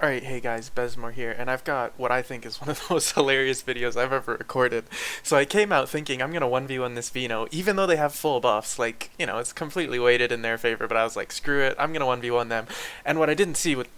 Alright, hey guys, Bezmor here, and I've got what I think is one of the most hilarious videos I've ever recorded. So I came out thinking I'm gonna 1v1 this Vino, even though they have full buffs, like, it's completely weighted in their favor, but I was like, screw it, I'm gonna 1v1 them. And what I didn't see with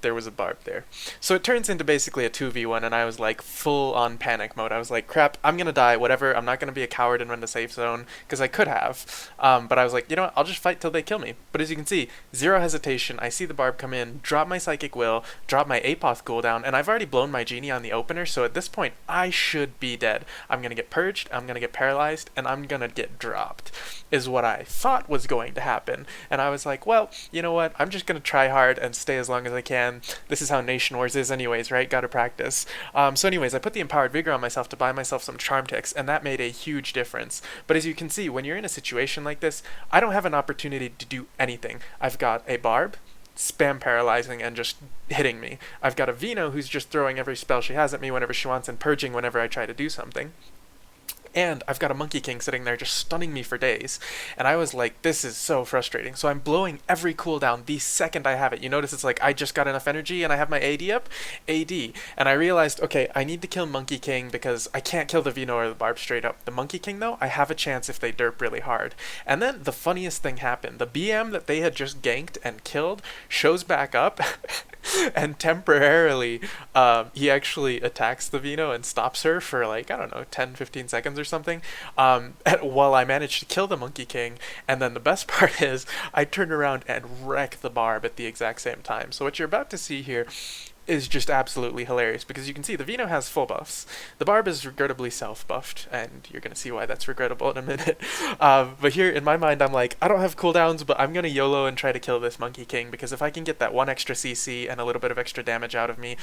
there was a barb there. So it turns into basically a 2v1, and I was like full on panic mode. I was like, crap, I'm gonna die, whatever, I'm not gonna be a coward and run the safe zone, because I could have. But I was like, you know what, I'll just fight till they kill me. But as you can see, zero hesitation, I see the barb come in, drop my psychic will, drop my apoth cooldown, and I've already blown my genie on the opener, so at this point, I should be dead. I'm gonna get purged, I'm gonna get paralyzed, and I'm gonna get dropped, is what I thought was going to happen. And I was like, well, you know what, I'm just gonna try hard and stay as long as I can. This is how Nation Wars is anyways, right? Gotta practice. So anyways, I put the Empowered Vigor on myself to buy myself some charm ticks, and that made a huge difference. But as you can see, when you're in a situation like this, I don't have an opportunity to do anything. I've got a barb, spam paralyzing and just hitting me. I've got a Vino who's just throwing every spell she has at me whenever she wants and purging whenever I try to do something. And I've got a Monkey King sitting there just stunning me for days. And I was like, this is so frustrating. So I'm blowing every cooldown the second I have it. You notice it's like, I just got enough energy and I have my AD up? AD. And I realized, okay, I need to kill Monkey King because I can't kill the Vino or the Barb straight up. The Monkey King, though, I have a chance if they derp really hard. And then the funniest thing happened. The BM that they had just ganked and killed shows back up. And temporarily, he actually attacks the Vino and stops her for like, I don't know, 10-15 seconds or something, while I manage to kill the Monkey King. And then the best part is, I turn around and wreck the Barb at the exact same time. So what you're about to see here is just absolutely hilarious, because you can see the Vino has full buffs. The Barb is regrettably self-buffed, and you're going to see why that's regrettable in a minute. But here, in my mind, I'm like, I don't have cooldowns, but I'm going to YOLO and try to kill this Monkey King, because if I can get that one extra CC and a little bit of extra damage out of me,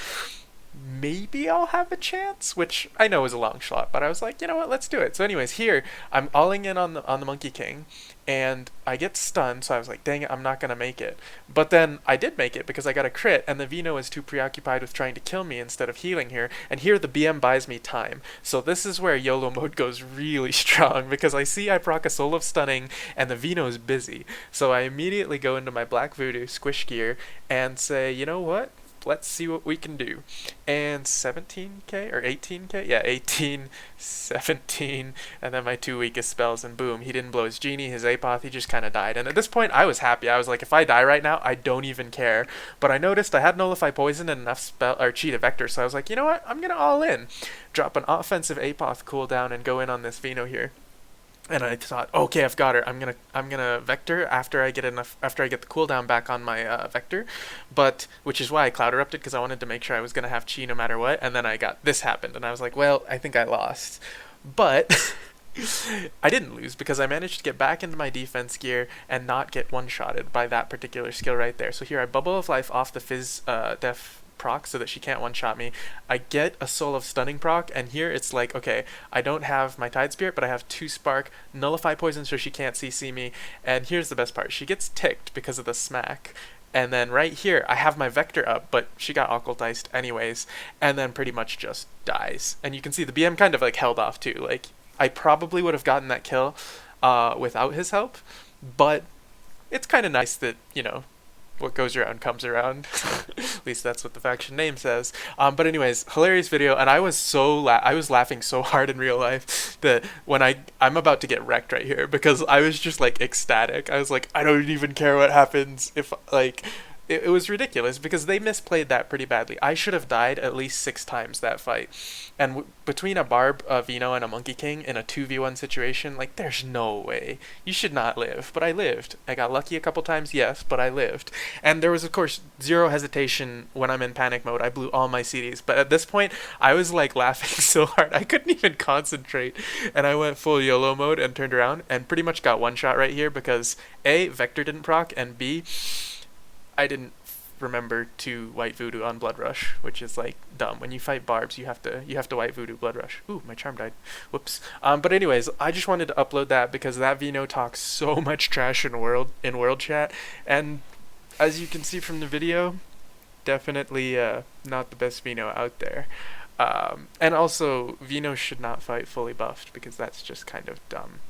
maybe I'll have a chance, which I know is a long shot, but I was like, you know what, let's do it. So anyways, here, I'm alling in on the Monkey King, and I get stunned, so I was like, dang it, I'm not gonna make it. But then I did make it because I got a crit, and the Vino is too preoccupied with trying to kill me instead of healing here, and here the BM buys me time. So this is where YOLO mode goes really strong, because I see I proc a Soul of Stunning, and the Vino is busy. So I immediately go into my Black Voodoo Squish Gear and say, you know what? Let's see what we can do. And 17k or 18k? Yeah, 18, 17, and then my two weakest spells, and boom, he didn't blow his genie, his apoth, he just kind of died. And at this point, I was happy. I was like, if I die right now, I don't even care. But I noticed I had Nullify Poison and enough spell or cheat a Vector, so I was like, you know what? I'm gonna all in, drop an offensive apoth cooldown, and go in on this Vino here. And I thought, okay, I've got her. I'm gonna Vector after I get the cooldown back on my Vector, but which is why I Cloud Erupted, because I wanted to make sure I was gonna have Chi no matter what. And then this happened, and I was like, well, I think I lost, but I didn't lose, because I managed to get back into my defense gear and not get one-shotted by that particular skill right there. So here I Bubble of Life off the Fizz Def proc so that she can't one-shot me. I get a Soul of Stunning proc, and here it's like, okay, I don't have my Tide Spirit, but I have 2 Spark, Nullify Poison so she can't CC me, and here's the best part. She gets ticked because of the smack. And then right here, I have my Vector up, but she got occultized anyways, and then pretty much just dies. And you can see the BM kind of like held off too. Like, I probably would have gotten that kill without his help, but it's kind of nice that, what goes around comes around. At least that's what the faction name says. But anyways, hilarious video, and I was laughing so hard in real life that when I'm about to get wrecked right here, because I was just like ecstatic. I was like, I don't even care what happens if like. It was ridiculous, because they misplayed that pretty badly. I should have died at least 6 times that fight. And between a Barb, a Vino, and a Monkey King in a 2v1 situation, like, there's no way. You should not live. But I lived. I got lucky a couple times, yes, but I lived. And there was, of course, zero hesitation when I'm in panic mode. I blew all my CDs. But at this point, I was, like, laughing so hard. I couldn't even concentrate. And I went full YOLO mode and turned around and pretty much got one shot right here, because A, Vector didn't proc, and B, I didn't remember to White Voodoo on Blood Rush, which is like dumb. When you fight Barbs, you have to White Voodoo Blood Rush. Ooh, my charm died. Whoops. But anyways, I just wanted to upload that because that Vino talks so much trash in world chat, and as you can see from the video, definitely not the best Vino out there. And also, Vino should not fight fully buffed, because that's just kind of dumb.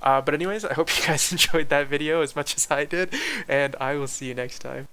But anyways, I hope you guys enjoyed that video as much as I did, and I will see you next time.